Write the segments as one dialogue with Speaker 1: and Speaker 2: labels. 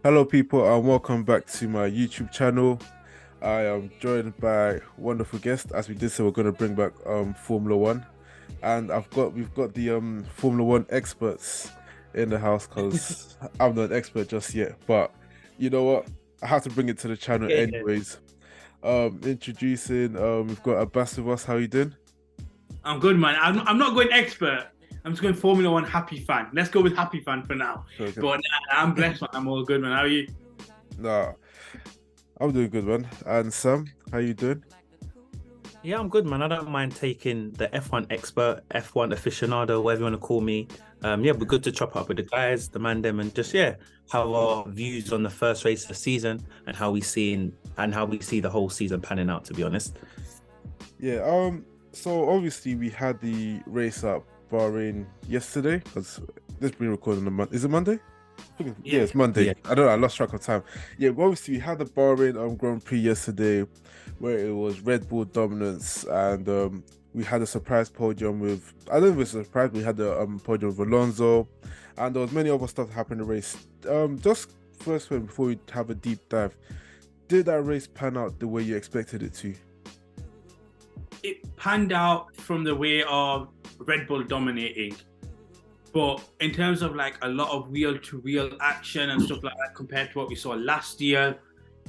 Speaker 1: Hello, people, and welcome back to my YouTube channel. I am joined by wonderful guests. As we did say, we're going to bring back Formula One, and we've got the Formula One experts in the house because I'm not an expert just yet. But you know what? I have to bring it to the channel
Speaker 2: Yeah,
Speaker 1: anyways. Introducing we've got Abbas with us. How you doing?
Speaker 2: I'm good, man. I'm not going expert. I'm just going Formula One happy fan. Let's go with happy fan for now.
Speaker 1: Okay.
Speaker 2: But I'm blessed, man. I'm all good, man. How are you?
Speaker 1: Nah, I'm doing good, man. And Sam, how you doing?
Speaker 3: Yeah, I'm good, man. I don't mind taking the F1 expert, F1 aficionado, whatever you want to call me. Yeah, we're good to chop up with the guys, the man them, and just have our views on the first race of the season and how we see the whole season panning out. To be honest,
Speaker 1: Yeah. So obviously we had the race at Bahrain yesterday because this being recorded on Monday. Is it Monday? Yeah, it's Monday.
Speaker 3: yeah,
Speaker 1: I don't know. I lost track of time. Yeah, but obviously we had the Bahrain Grand Prix yesterday, where it was Red Bull dominance, and we had a surprise podium with. I don't know if it was a surprise. We had the podium with Alonso, and there was many other stuff that happened in the race. Just first one before we have a deep dive, did that race pan out the way you expected it to?
Speaker 2: It panned out from the way of Red Bull dominating. But in terms of like a lot of wheel to wheel action and stuff like that compared to what we saw last year,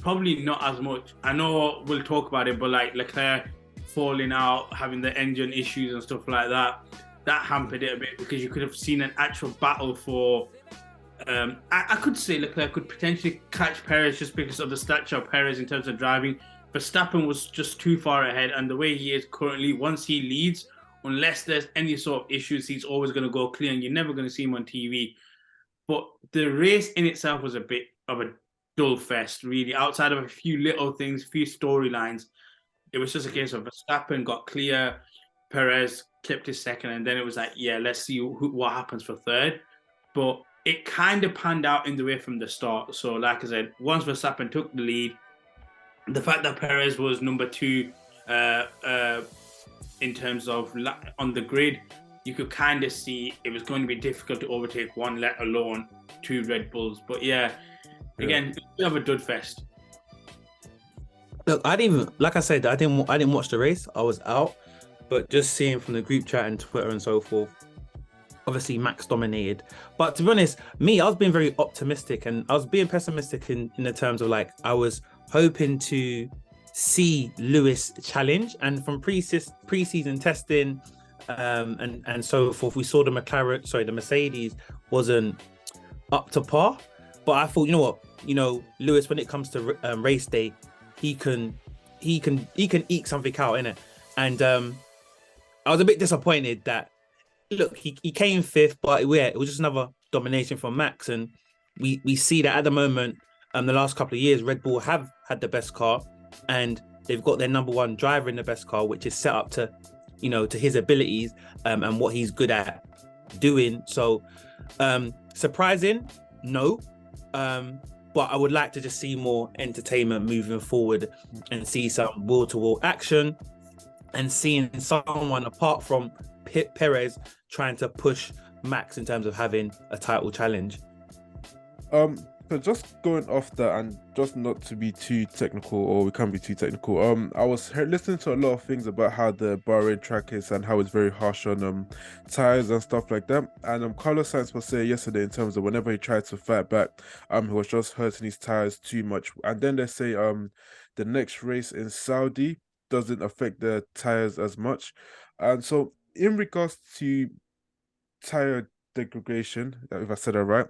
Speaker 2: probably not as much. I know we'll talk about it, but like Leclerc falling out, having the engine issues and stuff like that, that hampered it a bit because you could have seen an actual battle for. I could say Leclerc could potentially catch Perez just because of the stature of Perez in terms of driving. Verstappen was just too far ahead, and the way he is currently, once he leads, unless there's any sort of issues, he's always going to go clear, and you're never going to see him on TV. But the race in itself was a bit of a dull fest, really. Outside of a few little things, a few storylines, it was just a case of Verstappen got clear, Perez clipped his second, and then it was like, yeah, let's see what happens for third. But it kind of panned out in the way from the start. So, like I said, once Verstappen took the lead, the fact that Perez was number two uh, uh, in terms of on the grid, you could kind of see it was going to be difficult to overtake one, let alone two Red Bulls. But yeah,
Speaker 1: Yeah.
Speaker 2: again, we have a dud fest.
Speaker 3: look, I didn't even like I said, I didn't watch the race. I was out, but just seeing from the group chat and Twitter and so forth. Obviously, Max dominated, but to be honest, I was being very optimistic and I was being pessimistic in the terms of like I was hoping to see Lewis challenge, and from pre-season testing and so forth, we saw the Mercedes wasn't up to par. But I thought, you know what, Lewis, when it comes to race day, he can eke something out in it, and I was a bit disappointed that look, he came fifth, but yeah, it was just another domination from Max, and we see that at the moment, the last couple of years, Red Bull have had the best car, and they've got their number one driver in the best car, which is set up to, to his abilities, and what he's good at doing. So, surprising, no, but I would like to just see more entertainment moving forward and see some wall-to-wall action and seeing someone apart from Perez trying to push Max in terms of having a title challenge.
Speaker 1: So just going off that and just not to be too technical, or we can't be too technical. I was listening to a lot of things about how the Bahrain track is and how it's very harsh on tires and stuff like that. And Carlos Sainz was saying yesterday in terms of whenever he tried to fight back, he was just hurting his tires too much. And then they say the next race in Saudi doesn't affect the tires as much. And so in regards to tire degradation, if I said that right,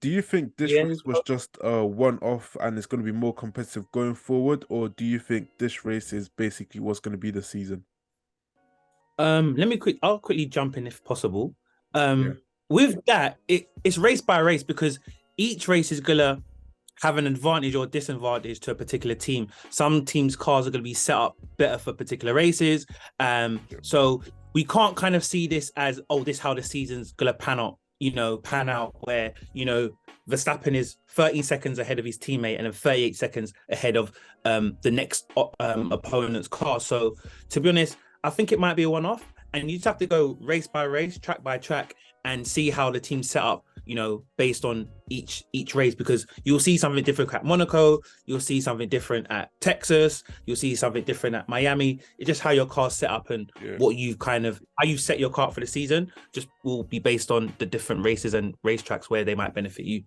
Speaker 1: do you think this
Speaker 3: Yeah.
Speaker 1: race was just a one-off and it's going to be more competitive going forward, or do you think this race is basically what's going to be the season?
Speaker 3: I'll quickly jump in if possible.
Speaker 1: Yeah.
Speaker 3: With that, it's race by race because each race is gonna have an advantage or disadvantage to a particular team. Some teams' cars are gonna be set up better for particular races. So we can't kind of see this as, oh, this is how the season's gonna pan out where, Verstappen is 13 seconds ahead of his teammate and then 38 seconds ahead of the next opponent's car. So to be honest, I think it might be a one-off, and you just have to go race by race, track by track, and see how the team's set up, you know, based on each race, because you'll see something different at Monaco, you'll see something different at Texas, you'll see something different at Miami. It's just how your car's set up, and what you've how you set your car for the season just will be based on the different races and racetracks where they might benefit you.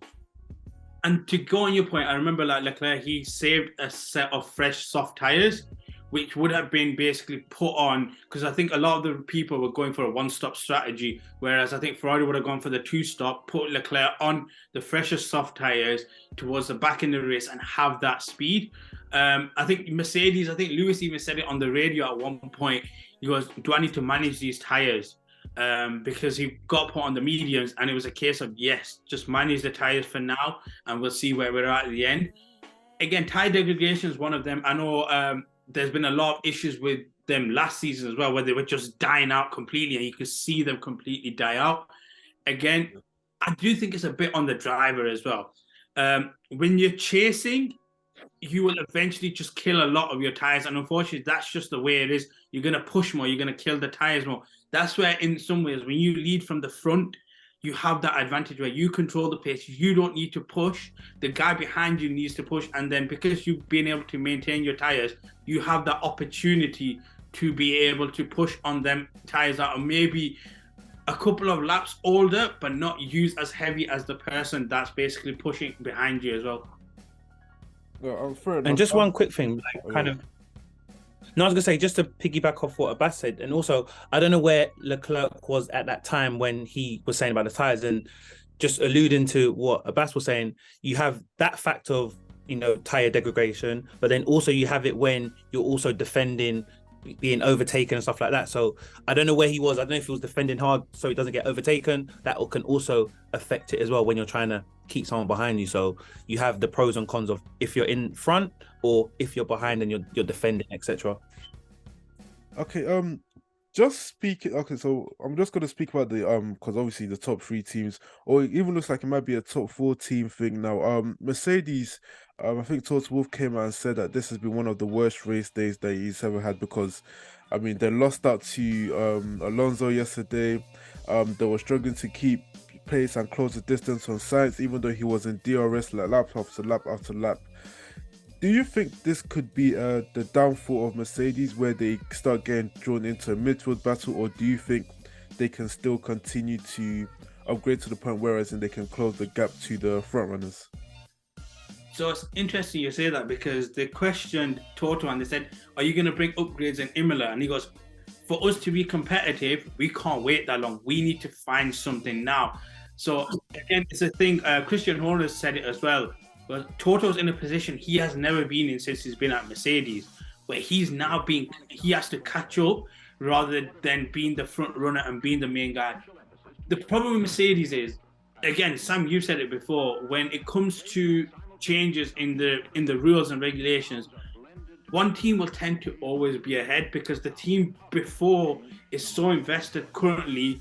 Speaker 2: And to go on your point, I remember like Leclerc, he saved a set of fresh soft tires, which would have been basically put on, because I think a lot of the people were going for a one-stop strategy, whereas I think Ferrari would have gone for the two-stop, put Leclerc on the freshest soft tires towards the back in the race and have that speed. I think Mercedes, I think Lewis even said it on the radio at one point. He goes, do I need to manage these tires? Because he got put on the mediums, and it was a case of, yes, just manage the tires for now, and we'll see where we're at the end. Again, tire degradation is one of them. I know there's been a lot of issues with them last season as well, where they were just dying out completely, and you could see them completely die out. Again, I do think it's a bit on the driver as well. When you're chasing, you will eventually just kill a lot of your tires, and unfortunately, that's just the way it is. You're going to push more, you're going to kill the tires more. That's where, in some ways, when you lead from the front, you have that advantage where you control the pace. You don't need to push. The guy behind you needs to push. And then because you've been able to maintain your tires, you have that opportunity to be able to push on them tires that are maybe a couple of laps older, but not used as heavy as the person that's basically pushing behind you as well.
Speaker 1: Yeah, fair enough.
Speaker 3: And just one quick thing, No, I was going to say, just to piggyback off what Abbas said, and also, I don't know where Leclerc was at that time when he was saying about the tyres, and just alluding to what Abbas was saying, you have that fact of, you know, tyre degradation, but then also you have it when you're also defending being overtaken and stuff like that. So I don't know where he was. I don't know if he was defending hard so he doesn't get overtaken. That can also affect it as well when you're trying to keep someone behind you. So you have the pros and cons of if you're in front or if you're behind and you're defending, etc.
Speaker 1: Okay, just speaking. Okay, so I'm just gonna speak about the because obviously the top three teams, or it even looks like it might be a top four team thing now. Mercedes, I think Toto Wolff came out and said that this has been one of the worst race days that he's ever had, because, I mean, they lost out to Alonso yesterday. They were struggling to keep pace and close the distance on Sainz, even though he was in DRS like lap after lap after lap. Do you think this could be the downfall of Mercedes, where they start getting drawn into a midfield battle, or do you think they can still continue to upgrade to the point whereas they can close the gap to the front runners?
Speaker 2: So it's interesting you say that, because they questioned Toto and they said, are you going to bring upgrades in Imola? And he goes, for us to be competitive, we can't wait that long. We need to find something now. So again, it's a thing, Christian Horner said it as well. But Toto's in a position he has never been in since he's been at Mercedes, where he has to catch up rather than being the front runner and being the main guy. The problem with Mercedes is, again, Sam, you've said it before, when it comes to changes in the rules and regulations, one team will tend to always be ahead because the team before is so invested currently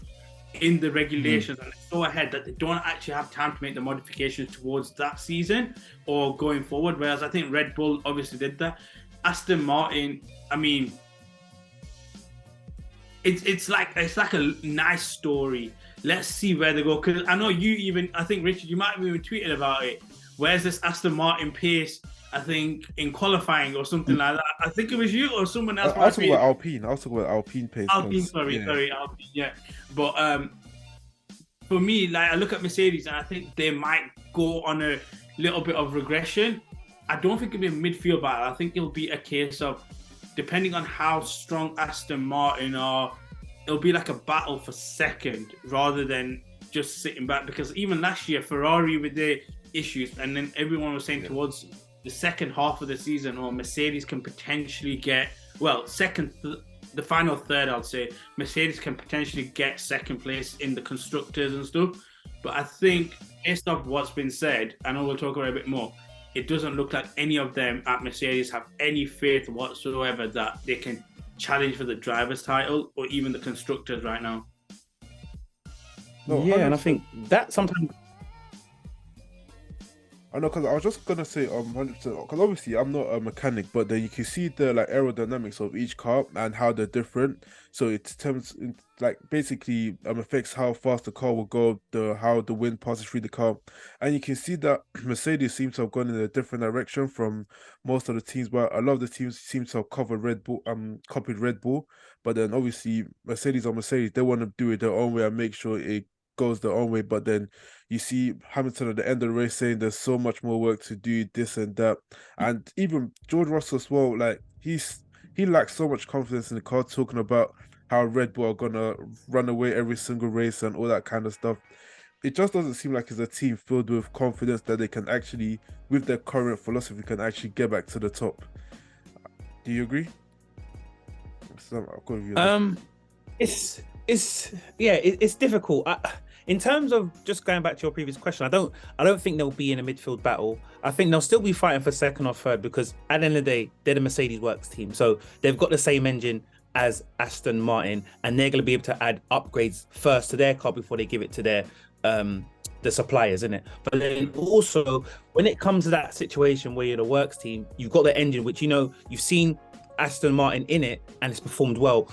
Speaker 2: in the regulations and so ahead that they don't actually have time to make the modifications towards that season or going forward. Whereas I think Red Bull obviously did that. Aston Martin, I mean, it's like a nice story. Let's see where they go. Because I know I think Richard, you might have even tweeted about it. Where's this Aston Martin pace? I think in qualifying or something like that. I think it was you or someone else.
Speaker 1: I was talking about Alpine. I was talking about Alpine pace.
Speaker 2: Alpine, sorry, Alpine, yeah. But for me, like, I look at Mercedes and I think they might go on a little bit of regression. I don't think it'll be a midfield battle. I think it'll be a case of, depending on how strong Aston Martin are, it'll be like a battle for second rather than just sitting back. Because even last year, Ferrari with their issues, and then everyone was saying towards the second half of the season, or Mercedes can potentially get, well, the final third, I'd say, Mercedes can potentially get second place in the constructors and stuff. But I think, based off what's been said, I know we'll talk about it a bit more, it doesn't look like any of them at Mercedes have any faith whatsoever that they can challenge for the driver's title or even the constructors right now.
Speaker 3: No, yeah, and I think that sometimes...
Speaker 1: I know, because I was just gonna say 100%, because obviously I'm not a mechanic, but then you can see the like aerodynamics of each car and how they're different. So it terms like basically affects how fast the car will go, the how the wind passes through the car, and you can see that Mercedes seems to have gone in a different direction from most of the teams. But a lot of the teams seem to have copied Red Bull, but then obviously Mercedes or Mercedes, they want to do it their own way and make sure it goes their own way. But then you see Hamilton at the end of the race saying there's so much more work to do, this and that. And even George Russell as well, like he lacks so much confidence in the car, talking about how Red Bull are gonna run away every single race and all that kind of stuff. It just doesn't seem like it's a team filled with confidence that they can actually, with their current philosophy, can actually get back to the top. Do you agree? I'll go with you on this.
Speaker 3: It's difficult. In terms of just going back to your previous question, I don't think they'll be in a midfield battle. I think they'll still be fighting for second or third, because at the end of the day, they're the Mercedes Works team. So they've got the same engine as Aston Martin, and they're going to be able to add upgrades first to their car before they give it to their the suppliers, isn't it? But then also, when it comes to that situation where you're the Works team, you've got the engine, which you've seen Aston Martin in it, and it's performed well.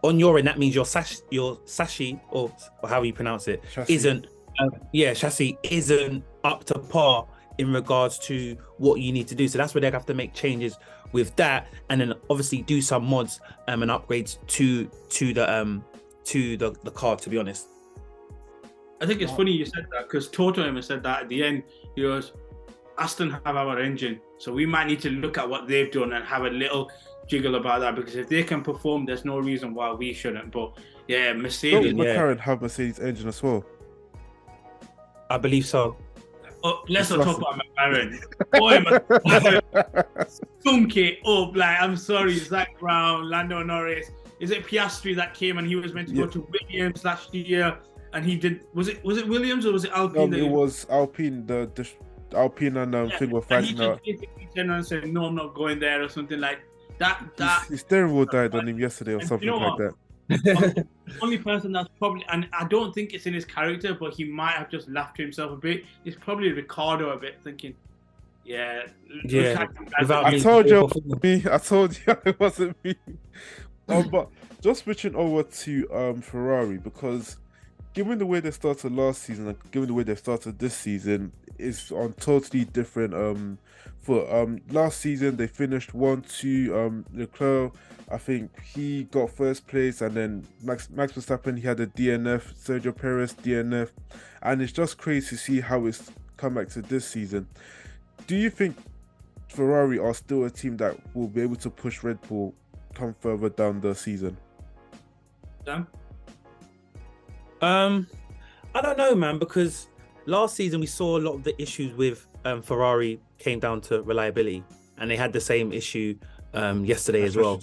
Speaker 3: On your end, that means your chassis, or however you pronounce it, chassis isn't up to par in regards to what you need to do. So that's where they have to make changes with that, and then obviously do some mods and upgrades to the car. To be honest,
Speaker 2: I think it's funny you said that, because Toto even said that at the end. He goes, Aston have our engine, so we might need to look at what they've done and have a little jiggle about that, because if they can perform, there's no reason why we shouldn't. But yeah, Mercedes.
Speaker 1: Don't McLaren have Mercedes engine as well?
Speaker 3: I believe so.
Speaker 2: Oh, let's not talk about McLaren. Boy, stunk it up. Like, I'm sorry, Zach Brown, Lando Norris. Is it Piastri that came and he was meant to go to Williams last year, and he did? Was it Williams or was it Alpine?
Speaker 1: It was Alpine. The Alpine and thing were fighting out.
Speaker 2: He just basically turned around and said, "No, I'm not going there," or something like that.
Speaker 1: His steering wheel died on him yesterday, or something like that.
Speaker 2: The only person that's probably, and I don't think it's in his character, but he might have just laughed to himself a bit, is probably Ricardo a bit, thinking,
Speaker 1: I told you it wasn't me. But just switching over to Ferrari, because given the way they started last season and given the way they started this season, is on totally different foot. Last season they finished 1-2. Leclerc, I think he got first place, and then Max Verstappen, he had a DNF, Sergio Perez DNF, and it's just crazy to see how it's come back to this season. Do you think Ferrari are still a team that will be able to push Red Bull come further down the season?
Speaker 2: Sam?
Speaker 3: I don't know, man, because last season we saw a lot of the issues with Ferrari came down to reliability, and they had the same issue yesterday as well.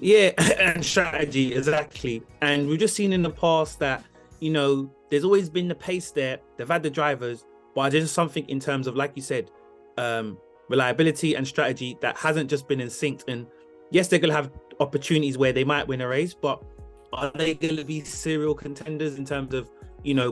Speaker 3: Yeah, and strategy, exactly. And we've just seen in the past that, there's always been the pace there. They've had the drivers, but there's just something in terms of, like you said, reliability and strategy that hasn't just been in sync. And yes, they're going to have opportunities where they might win a race, but are they going to be serial contenders in terms of,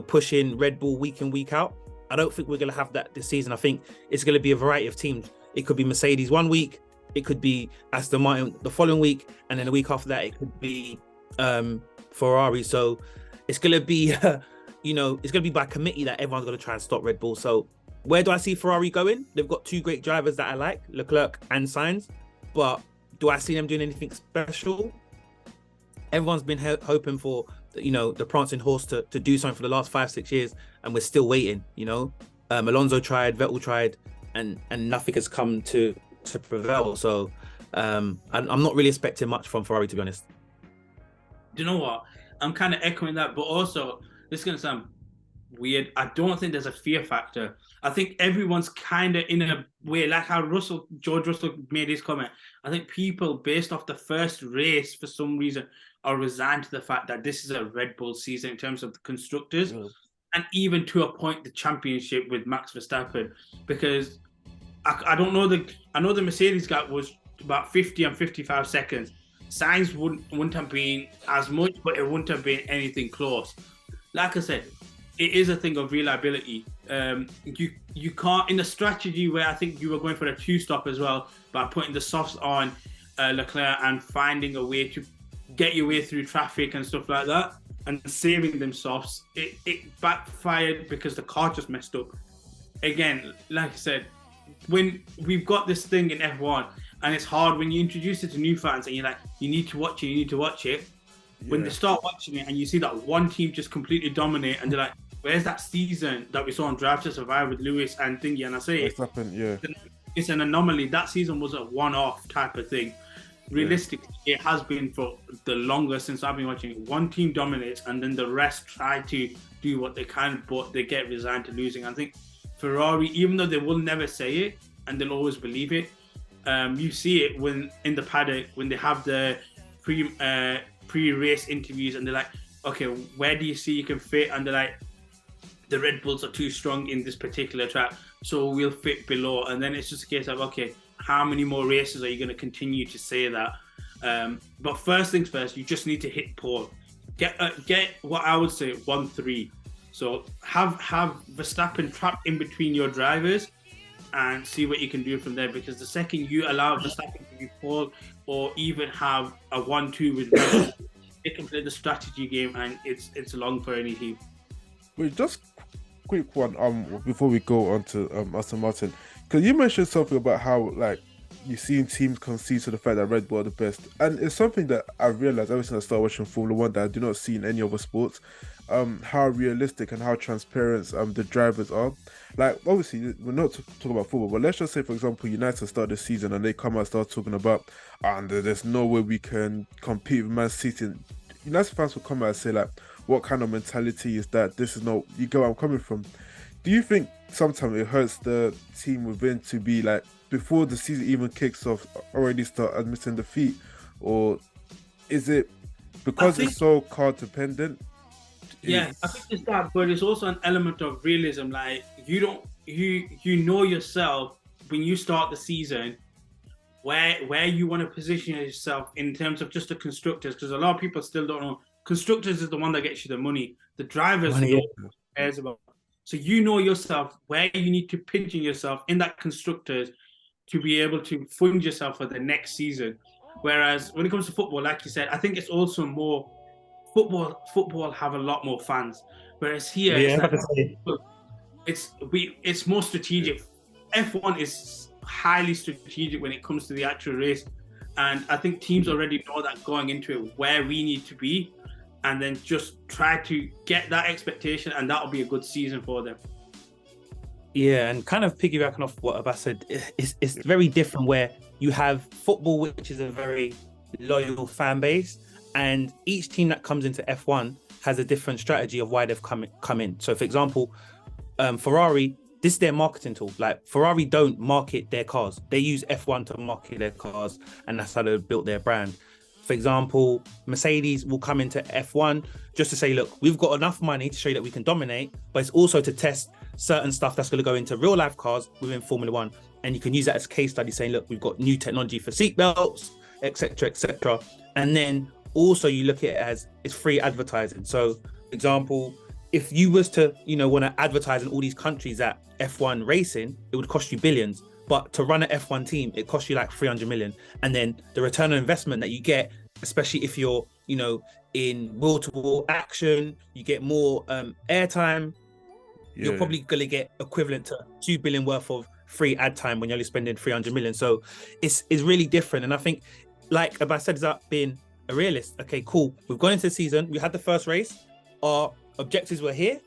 Speaker 3: pushing Red Bull week in, week out? I don't think we're going to have that this season. I think it's going to be a variety of teams. It could be Mercedes one week, it could be Aston Martin the following week, and then the week after that, it could be Ferrari. So it's going to be, it's going to be by committee that everyone's going to try and stop Red Bull. So where do I see Ferrari going? They've got two great drivers that I like, Leclerc and Sainz, but do I see them doing anything special? Everyone's been hoping for, the prancing horse to do something for the last 5-6 years, and we're still waiting. Alonso tried, Vettel tried, and nothing has come to prevail. So I'm not really expecting much from Ferrari, to be honest.
Speaker 2: Do you know what? I'm kind of echoing that, but also this is going to sound weird. I don't think there's a fear factor. I think everyone's kind of in a way, like how George Russell made his comment. I think people, based off the first race, for some reason, are resigned to the fact that this is a Red Bull season in terms of the constructors, and even to a point the championship with Max Verstappen, because I don't know I know the Mercedes gap was about 50 and 55 seconds. Sainz wouldn't have been as much, but it wouldn't have been anything close. Like I said, it is a thing of reliability. You can't, in the strategy where I think you were going for a two-stop as well, by putting the softs on Leclerc and finding a way to get your way through traffic and stuff like that, and saving them softs, it backfired because the car just messed up. Again, like I said, when we've got this thing in F1, and it's hard when you introduce it to new fans and you're like, you need to watch it. When they start watching it and you see that one team just completely dominate, and they're like, where's that season that we saw on Drive to Survive with Lewis and Thingy? And I say it's an anomaly. That season was a one-off type of thing. Realistically, it has been for the longest since I've been watching it. One team dominates and then the rest try to do what they can, but they get resigned to losing. I think Ferrari, even though they will never say it and they'll always believe it, you see it when in the paddock, when they have the pre-race interviews and they're like, okay, where do you see you can fit? And they're like, the Red Bulls are too strong in this particular track, so we'll fit below. And then it's just a case of, okay, how many more races are you going to continue to say that? But first things first, you just need to hit pole. Get what I would say 1-3. So have Verstappen trapped in between your drivers and see what you can do from there. Because the second you allow Verstappen to be pole, or even have a 1-2 with Red Bull, they can play the strategy game, and it's long for any team.
Speaker 1: Wait, just quick one. Before we go on to Aston Martin, because you mentioned something about how like you've seen teams concede to the fact that Red Bull are the best, and it's something that I've realized ever since I started watching Formula One that I do not see in any other sports. How realistic and how transparent the drivers are. Like, obviously we're not talking about football, but let's just say, for example, United start the season and they come out and start talking about, and there's no way we can compete with Man City. United fans will come out and say like, what kind of mentality is that? This is not, you get where I'm coming from. Do you think sometimes it hurts the team within to be like, before the season even kicks off, already start admitting defeat? Or is it because it's so car dependent?
Speaker 2: Yeah, I think it's that, but it's also an element of realism. Like, you know yourself when you start the season where you want to position yourself in terms of just the constructors, because a lot of people still don't know. Constructors is the one that gets you the money. The drivers cares about. So you know yourself where you need to pigeon yourself in that constructors to be able to fund yourself for the next season. Whereas when it comes to football, like you said, I think it's also more football have a lot more fans. Whereas here, it's more strategic. F1 is highly strategic when it comes to the actual race. And I think teams already know that going into it, where we need to be, and then just try to get that expectation, and that'll be a good season for them.
Speaker 3: Yeah, and kind of piggybacking off what Abbas said, it's very different where you have football, which is a very loyal fan base, and each team that comes into F1 has a different strategy of why they've come in. So, for example, Ferrari, this is their marketing tool. Like, Ferrari don't market their cars. They use F1 to market their cars, and that's how they built their brand. For example, Mercedes will come into F1 just to say, look, we've got enough money to show you that we can dominate, but it's also to test certain stuff that's going to go into real life cars within Formula One. And you can use that as a case study saying, look, we've got new technology for seatbelts, etc., etc. And then also you look at it as it's free advertising. So, for example, if you was to, want to advertise in all these countries at F1 racing, it would cost you billions. But to run an F1 team, it costs you like 300 million. And then the return on investment that you get, especially if you're, in wall-to-wall action, you get more airtime. Yeah. You're probably going to get equivalent to 2 billion worth of free ad time when you're only spending 300 million. So it's really different. And I think, like Abbas said, is that being a realist. Okay, cool. We've gone into the season. We had the first race. Our objectives were here.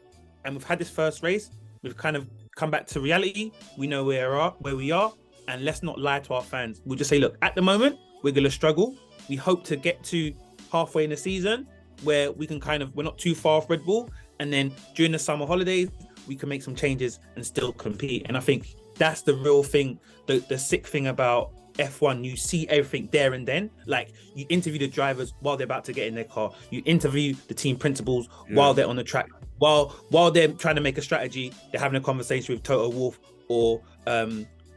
Speaker 3: And we've had this first race. We've kind of come back to reality. We know where we are, and let's not lie to our fans. We'll just say, look, at the moment we're going to struggle. We hope to get to halfway in the season where we can we're not too far off Red Bull, and then during the summer holidays we can make some changes and still compete. And I think that's the real thing. The sick thing about F1, you see everything there and then. Like, you interview the drivers while they're about to get in their car. You interview the team principals while they're on the track. While they're trying to make a strategy, they're having a conversation with Toto Wolff or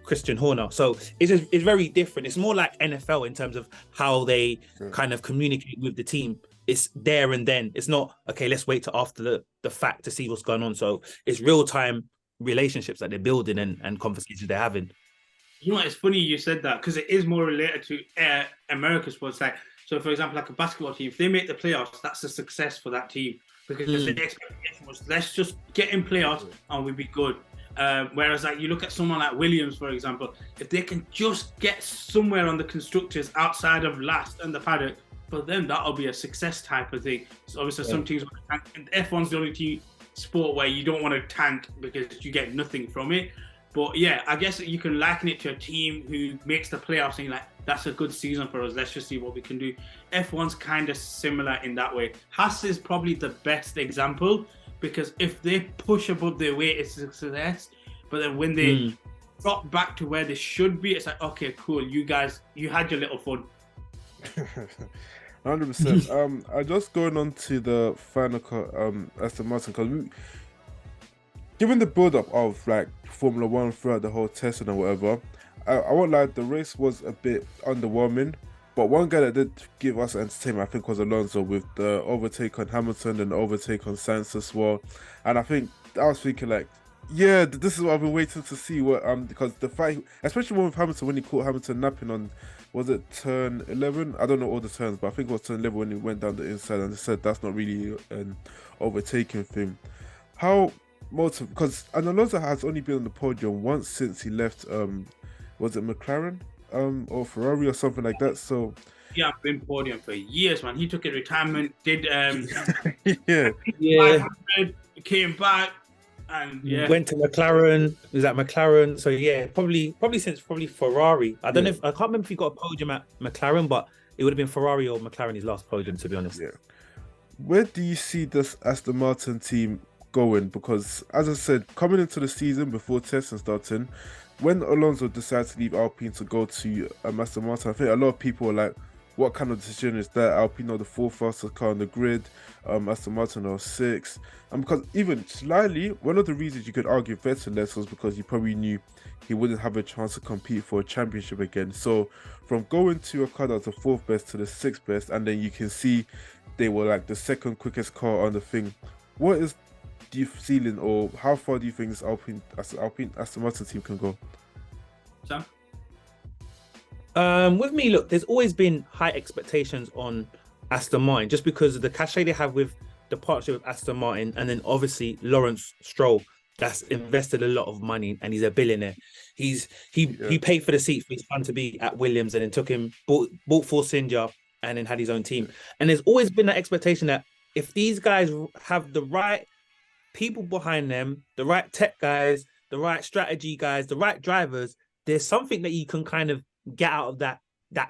Speaker 3: Christian Horner. So it's very different. It's more like NFL in terms of how they kind of communicate with the team. It's there and then. It's not, okay, let's wait till after the fact to see what's going on. So it's real time relationships that they're building and conversations they're having.
Speaker 2: You know what? It's funny you said that because it is more related to American sports. Like, so for example, like a basketball team, if they make the playoffs, that's a success for that team because the expectation was let's just get in playoffs and we'll be good. Whereas like you look at someone like Williams, for example, if they can just get somewhere on the constructors outside of last and the paddock, for them that'll be a success type of thing. So obviously some teams want to tank, and F1's the only team sport where you don't want to tank because you get nothing from it. But yeah, I guess you can liken it to a team who makes the playoffs and you're like, that's a good season for us. Let's just see what we can do. F1's kind of similar in that way. Haas is probably the best example because if they push above their weight, it's a success. But then when they drop back to where they should be, it's like, okay, cool. You guys, you had your little fun.
Speaker 1: 100%. I just going on to the final Aston Martin because given the build-up of like Formula One throughout the whole testing and whatever, I won't lie, the race was a bit underwhelming. But one guy that did give us entertainment, I think, was Alonso with the overtake on Hamilton and the overtake on Sainz as well. And I think I was thinking like, yeah, this is what I've been waiting to see. What because the fight, especially with Hamilton, when he caught Hamilton napping on, was it turn 11? I don't know all the turns, but I think it was turn 11 when he went down the inside and they said that's not really an overtaking thing. How because Alonso has only been on the podium once since he left. Was it McLaren or Ferrari or something like that? So
Speaker 2: yeah, I've been podium for years, man. He took a retirement, did
Speaker 1: yeah,
Speaker 2: 500, came back, and
Speaker 3: went to McLaren. Was at McLaren? So yeah, probably since Ferrari. I don't know if I can't remember if he got a podium at McLaren, but it would have been Ferrari or McLaren his last podium, to be honest.
Speaker 1: Yeah. Where do you see this Aston Martin team going? Because as I said, coming into the season before testing starting, when Alonso decided to leave Alpine to go to Aston Martin, I think a lot of people were like, what kind of decision is that? Alpine are the fourth fastest car on the grid, Aston Martin are sixth. And because even slightly, one of the reasons you could argue Vettel less was because he probably knew he wouldn't have a chance to compete for a championship again. So from going to a car that was the fourth best to the sixth best, and then you can see they were like the second quickest car on the thing. What is the ceiling, or how far do you think this Aston Martin team can go?
Speaker 2: Sam?
Speaker 3: With me, look, there's always been high expectations on Aston Martin just because of the cachet they have with the partnership with Aston Martin, and then obviously Lawrence Stroll, that's invested a lot of money and he's a billionaire. He paid for the seat for his son to be at Williams and then took him, bought Force India and then had his own team. And there's always been that expectation that if these guys have the right people behind them, the right tech guys, the right strategy guys, the right drivers, there's something that you can kind of get out of that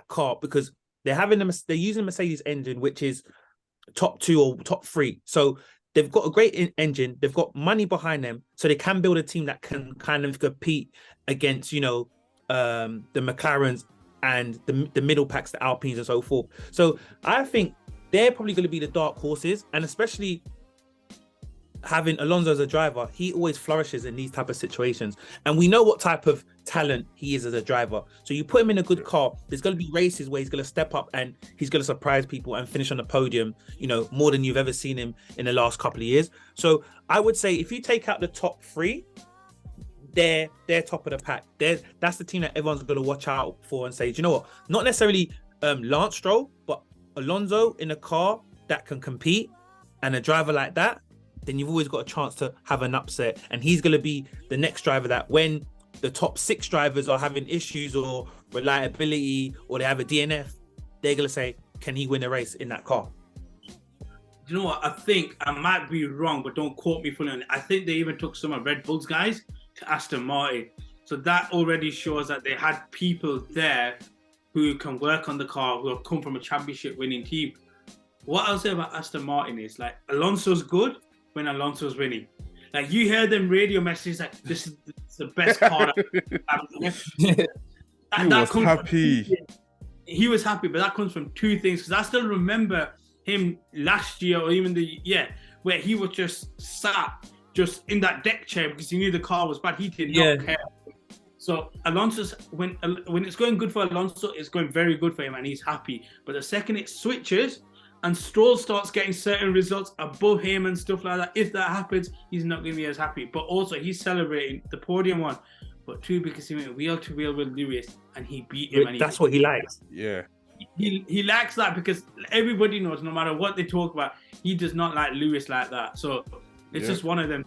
Speaker 3: car, because they're using a Mercedes engine, which is top 2 or top 3. So they've got a great engine, they've got money behind them, so they can build a team that can kind of compete against, the McLarens and the middle packs, the Alpines and so forth. So I think they're probably going to be the dark horses, and especially having Alonso as a driver, he always flourishes in these type of situations. And we know what type of talent he is as a driver. So you put him in a good car, there's going to be races where he's going to step up and he's going to surprise people and finish on the podium, more than you've ever seen him in the last couple of years. So I would say if you take out the top 3, they're top of the pack. That's the team that everyone's going to watch out for and say, do you know what? Not necessarily Lance Stroll, but Alonso in a car that can compete and a driver like that, then you've always got a chance to have an upset. And he's going to be the next driver that when the top 6 drivers are having issues or reliability or they have a DNF, they're going to say, can he win a race in that car?
Speaker 2: You know what? I think I might be wrong, but don't quote me fully on it. I think they even took some of Red Bull's guys to Aston Martin. So that already shows that they had people there who can work on the car, who have come from a championship winning team. What I'll say about Aston Martin is like Alonso's good when Alonso's winning. Like you hear them radio messages like this is the best car. He was happy, but that comes from 2 things. Because I still remember him last year or even where he was just sat just in that deck chair because he knew the car was bad. He did not care. So Alonso's when it's going good for Alonso, it's going very good for him and he's happy. But the second it switches, and Stroll starts getting certain results above him and stuff like that, if that happens, he's not going to be as happy. But also, he's celebrating the podium one, but two, because he went wheel to wheel with Lewis and he beat him.
Speaker 3: That's what he likes.
Speaker 1: Yeah.
Speaker 2: He likes that because everybody knows, no matter what they talk about, he does not like Lewis like that. So it's just one of them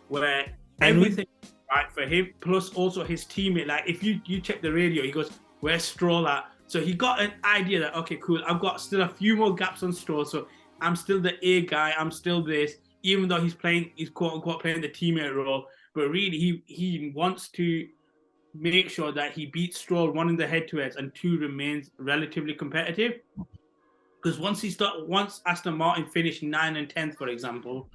Speaker 2: where everything right for him, plus also his teammate. Like if you check the radio, he goes, "Where's Stroll at?" So he got an idea that, okay, cool, I've got still a few more gaps on Stroll, so I'm still the A guy, I'm still this, even though he's quote unquote playing the teammate role. But really, he wants to make sure that he beats Stroll, one in the head-to-heads, and two, remains relatively competitive. Because once Aston Martin finished 9th and 10th, for example,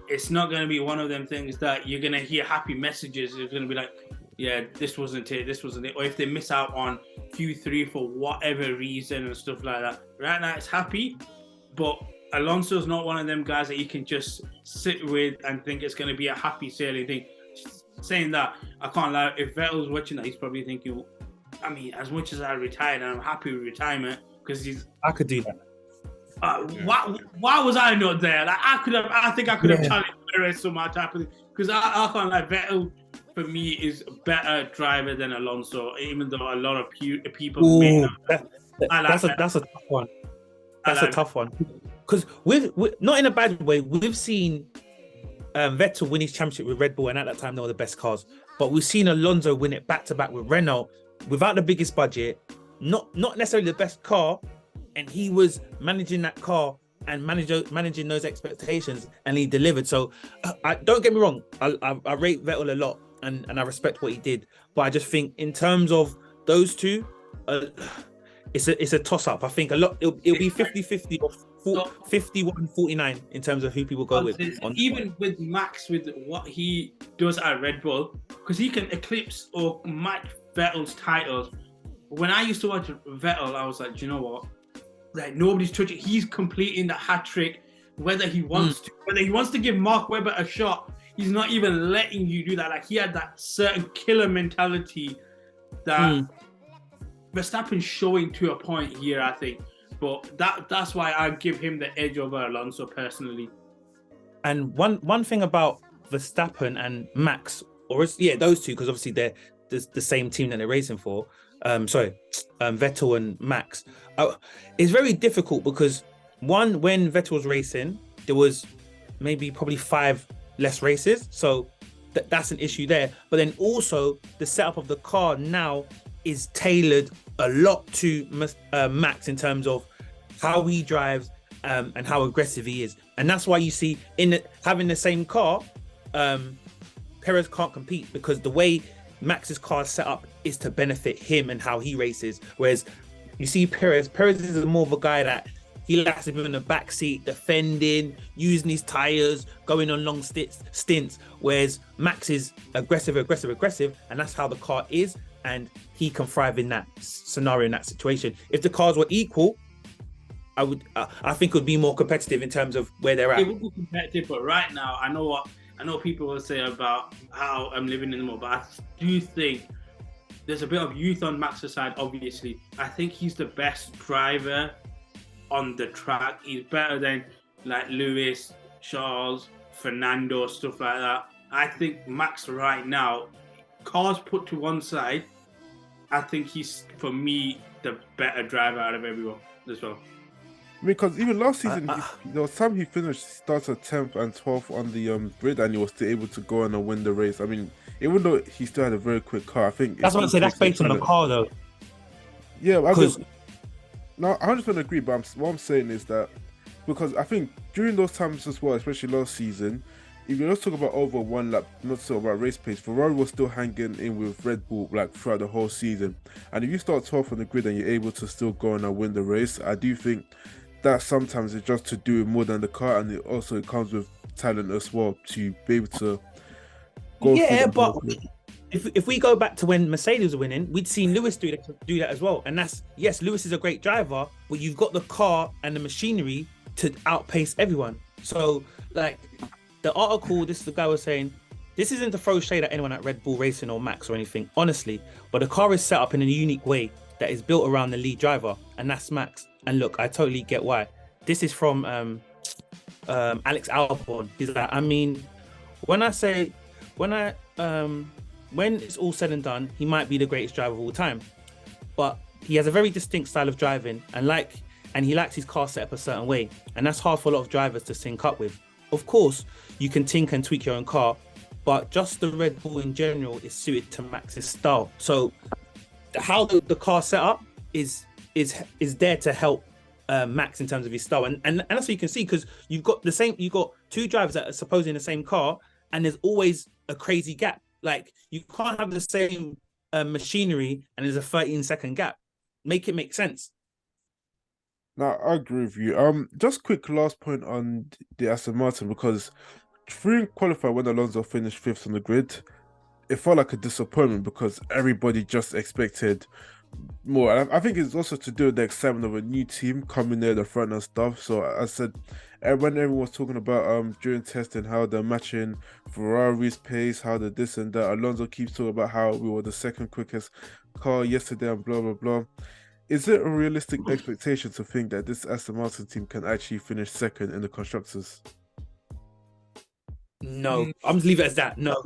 Speaker 2: it's not going to be one of them things that you're going to hear happy messages. It's going to be like, yeah, this wasn't it. Or if they miss out on Q3 for whatever reason and stuff like that. Right now, it's happy, but Alonso's not one of them guys that you can just sit with and think it's going to be a happy sailing thing. Saying that, I can't lie, if Vettel's watching that, he's probably thinking, I mean, as much as I retired and I'm happy with retirement, because
Speaker 3: I could do that.
Speaker 2: Why was I not there? Like I think I could have challenged Perez some type of thing. Because I can't lie, Vettel for me is a better driver than Alonso, even though a lot of people may not.
Speaker 3: That's a tough one. That's a tough one. Because with not in a bad way, we've seen Vettel win his championship with Red Bull, and at that time they were the best cars. But we've seen Alonso win it back to back with Renault without the biggest budget, not necessarily the best car, and he was managing that car and managing those expectations, and he delivered. So I don't get me wrong, I rate Vettel a lot, and I respect what he did, but I just think in terms of those two, it's a toss up. I think a lot it'll be 50-50 or 51-49 in terms of who people go with.
Speaker 2: Even with Max, with what he does at Red Bull, because he can eclipse or match Vettel's titles. When I used to watch Vettel, I was like, do you know what? Like nobody's touching. He's completing the hat trick, whether he wants to give Mark Webber a shot. He's not even letting you do that. Like he had that certain killer mentality that Verstappen's showing to a point here, I think. But that's why I give him the edge over Alonso personally.
Speaker 3: And one thing about Verstappen and Max, those two, because obviously they're the same team that they're racing for. Vettel and Max. It's very difficult because when Vettel was racing, there was probably 5 less races, so that's an issue there. But then also the setup of the car now is tailored a lot to Max in terms of how he drives and how aggressive he is, and that's why you see having the same car, Perez can't compete, because the way Max's car is set up is to benefit him and how he races. Whereas you see Perez is more of a guy that he likes to be in the back seat, defending, using his tires, going on long stints. Whereas Max is aggressive, and that's how the car is, and he can thrive in that scenario, in that situation. If the cars were equal, I think it would be more competitive in terms of where they're at.
Speaker 2: It would be competitive, but right now, I know people will say about how I'm living in the moment, but I do think there's a bit of youth on Max's side, obviously. I think he's the best driver on the track. He's better than like Lewis, Charles, Fernando, stuff like that. I think Max right now, cars put to one side, I think he's, for me, the better driver out of everyone as well.
Speaker 1: I mean, because even last season, there was time he started 10th and 12th on the grid, and he was still able to go on and win the race. I mean, even though he still had a very quick car, I think
Speaker 3: that's what I say. That's based on the car, though.
Speaker 1: Yeah, I 100% agree. But what I'm saying is that because I think during those times as well, especially last season, if you not talk about over one lap, not talk about race pace, Ferrari was still hanging in with Red Bull like throughout the whole season. And if you start 12th on the grid and you're able to still go on and win the race, I do think that sometimes it's just to do it more than the car, and it comes with talent as well to be able to go.
Speaker 3: Yeah, but if we go back to when Mercedes was winning, we'd seen Lewis do that as well. And yes, Lewis is a great driver, but you've got the car and the machinery to outpace everyone. So like the article, the guy was saying, this isn't to throw shade at anyone at Red Bull Racing or Max or anything, honestly, but the car is set up in a unique way. that is built around the lead driver, and that's Max. And look, I totally get why. This is from Alex Albon. He's like, I mean, when it's all said and done, he might be the greatest driver of all time, but he has a very distinct style of driving, and he likes his car set up a certain way, and that's hard for a lot of drivers to sync up with. Of course, you can tinker and tweak your own car, but just the Red Bull in general is suited to Max's style. So how the car set up is there to help Max in terms of his style, and that's what you can see, because you've got two drivers that are supposedly in the same car, and there's always a crazy gap. Like, you can't have the same machinery and there's a 13-second gap. Make it make sense.
Speaker 1: No, I agree with you. Just quick last point on the Aston Martin, because during qualifying when Alonso finished 5th on the grid, it felt like a disappointment because everybody just expected more. And I think it's also to do with the excitement of a new team coming there, the front and stuff. So I said, when everyone was talking about during testing how they're matching Ferrari's pace, how they're this and that, Alonso keeps talking about how we were the second quickest car yesterday and blah blah blah. Is it a realistic expectation to think that this Aston Martin team can actually finish second in the constructors?
Speaker 3: No, I'm just leave it as that. No,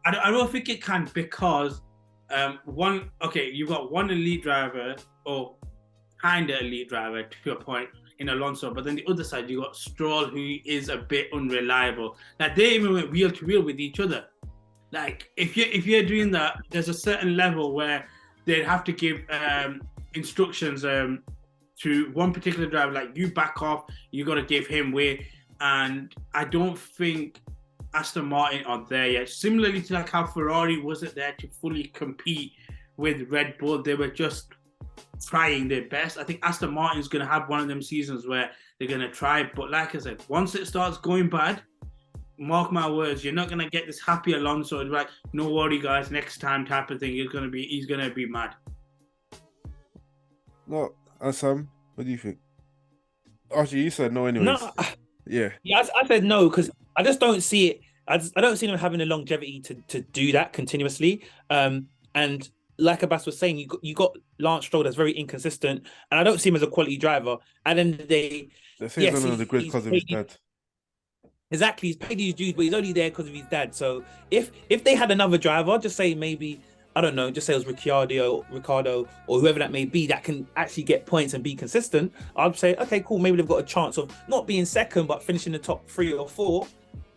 Speaker 2: I don't think it can, because you've got one elite driver, or kind of elite driver to a point in Alonso, but then the other side you got Stroll, who is a bit unreliable. Like, they even went wheel to wheel with each other. Like, if you're doing that, there's a certain level where they'd have to give instructions to one particular driver, like, you back off, you got to give him way. And I don't think Aston Martin are there yet. Similarly to like how Ferrari wasn't there to fully compete with Red Bull, they were just trying their best. I think Aston Martin's going to have one of them seasons where they're going to try, but like I said, once it starts going bad, mark my words, you're not going to get this happy Alonso and like, no worry guys, next time type of thing. He's going to be mad.
Speaker 1: No, Sam, what do you think? Actually, you said no anyways.
Speaker 3: No,
Speaker 1: yeah,
Speaker 3: I said no because I just don't see it. I don't see them having the longevity to do that continuously. And like Abbas was saying, you got Lance Stroll that's very inconsistent, and I don't see him as a quality driver. At the end of the day,
Speaker 1: they say he's on the grid because of his dad.
Speaker 3: Exactly, he's paid his dues, but he's only there because of his dad. So if they had another driver, just say maybe, I don't know, just say it was Ricciardo or whoever that may be that can actually get points and be consistent, I'd say, okay, cool, maybe they've got a chance of not being second, but finishing the top 3 or 4.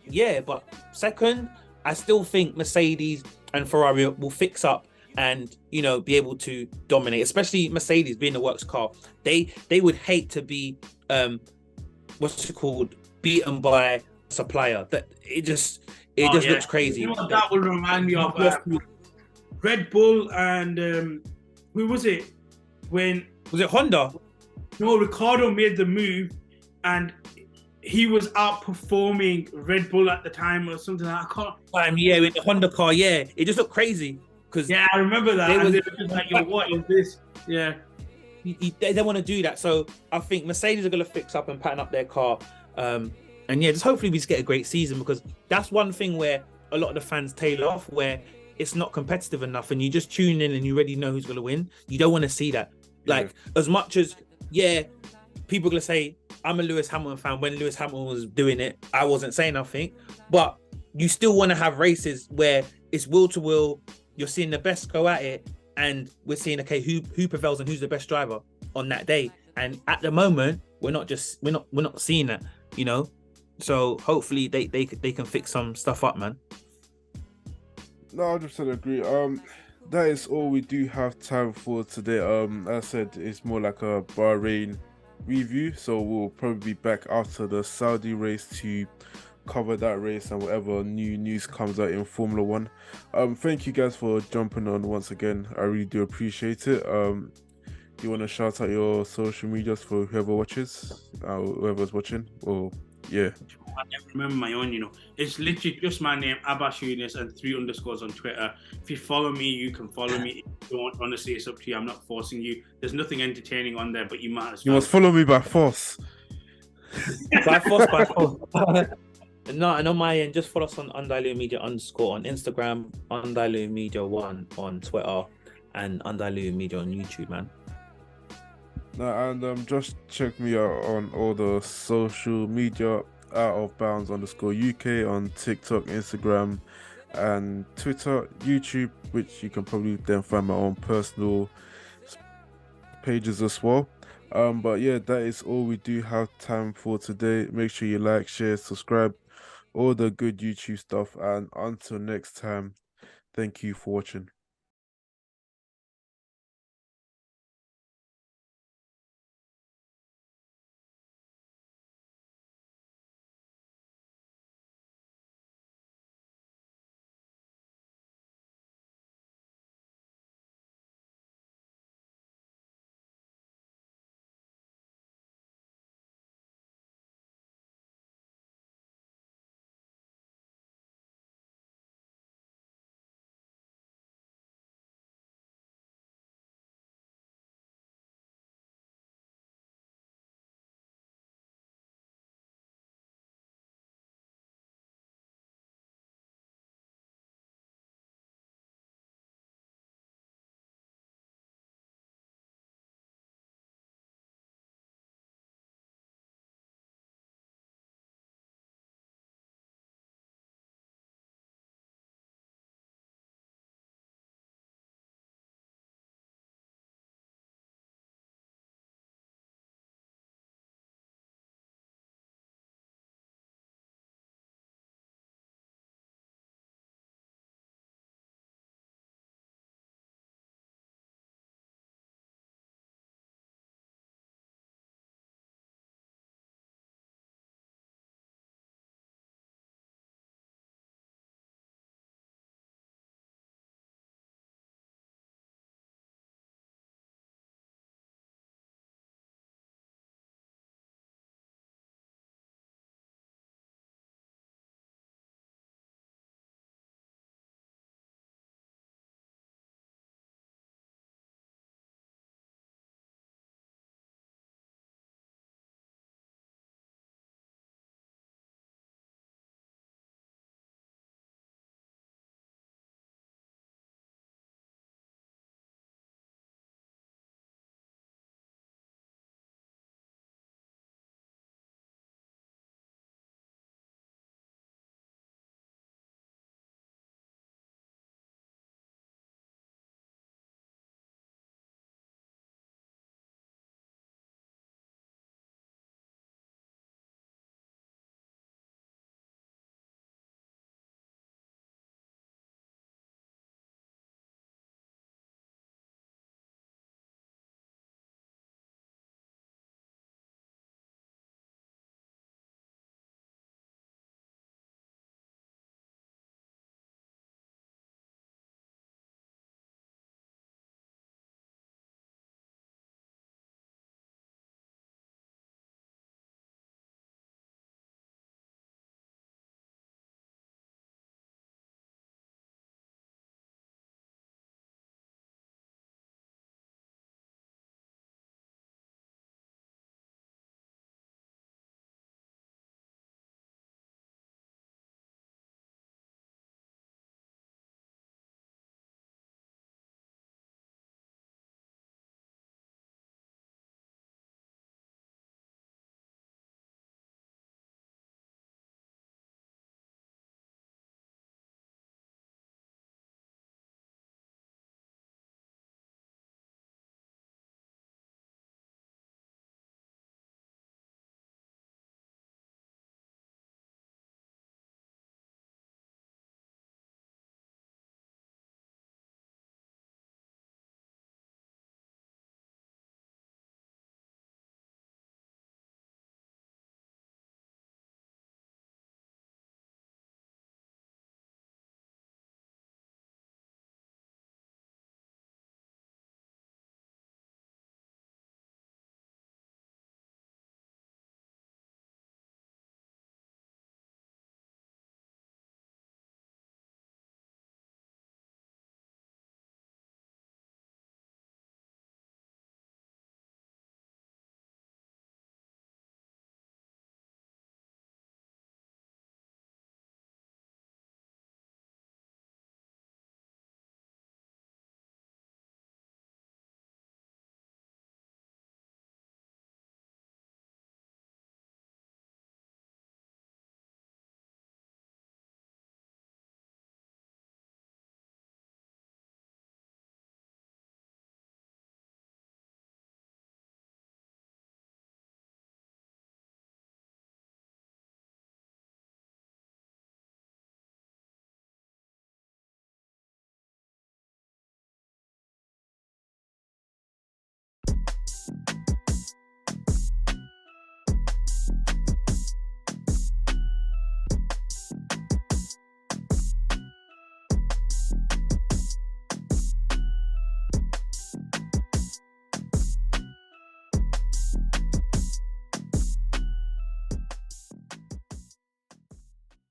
Speaker 3: Yeah, but second, I still think Mercedes and Ferrari will fix up and, you know, be able to dominate, especially Mercedes being the works car. They would hate to be, beaten by supplier. That it just looks crazy.
Speaker 2: You know, that will remind me of Red Bull and who was it? Was it
Speaker 3: Honda?
Speaker 2: No, Ricciardo made the move and he was outperforming Red Bull at the time or something. I can't.
Speaker 3: Yeah, with the Honda car. Yeah, it just looked crazy.
Speaker 2: Yeah, I remember that. They were just like, yo, what is this? Yeah.
Speaker 3: They want to do that. So I think Mercedes are going to fix up and pattern up their car. And yeah, just hopefully we just get a great season, because that's one thing where a lot of the fans tail off, where it's not competitive enough and you just tune in and you already know who's going to win. You don't want to see that. Like, as much as, people are going to say, I'm a Lewis Hamilton fan. When Lewis Hamilton was doing it, I wasn't saying nothing. But you still want to have races where it's will to will. You're seeing the best go at it, and we're seeing, okay, who prevails and who's the best driver on that day. And at the moment, we're not seeing that, you know. So hopefully they can fix some stuff up, man.
Speaker 1: No, I 100% agree. That is all we do have time for today. As I said, it's more like a Bahrain review, so we'll probably be back after the Saudi race to cover that race and whatever new news comes out in Formula One. Thank you guys for jumping on once again. I really do appreciate it. You want to shout out your social medias for whoever watches, whoever's watching, or yeah.
Speaker 2: I never remember my own, you know. It's literally just my name, Abbas Yunus, and 3 underscores on Twitter. If you follow me, you can follow me. If you don't, honestly, it's up to you. I'm not forcing you. There's nothing entertaining on there, but you might as well.
Speaker 1: You must follow me by force.
Speaker 3: By force. No, and on my end, just follow us on Undiluted Media _ on Instagram, Undiluted Media 1 on Twitter. and Undiluted Media on YouTube, man.
Speaker 1: And just check me out on all the social media, @outofbounds_UK on TikTok, Instagram, and Twitter, YouTube, which you can probably then find my own personal pages as well. But yeah, that is all we do have time for today. Make sure you like, share, subscribe, all the good YouTube stuff, and until next time, thank you for watching.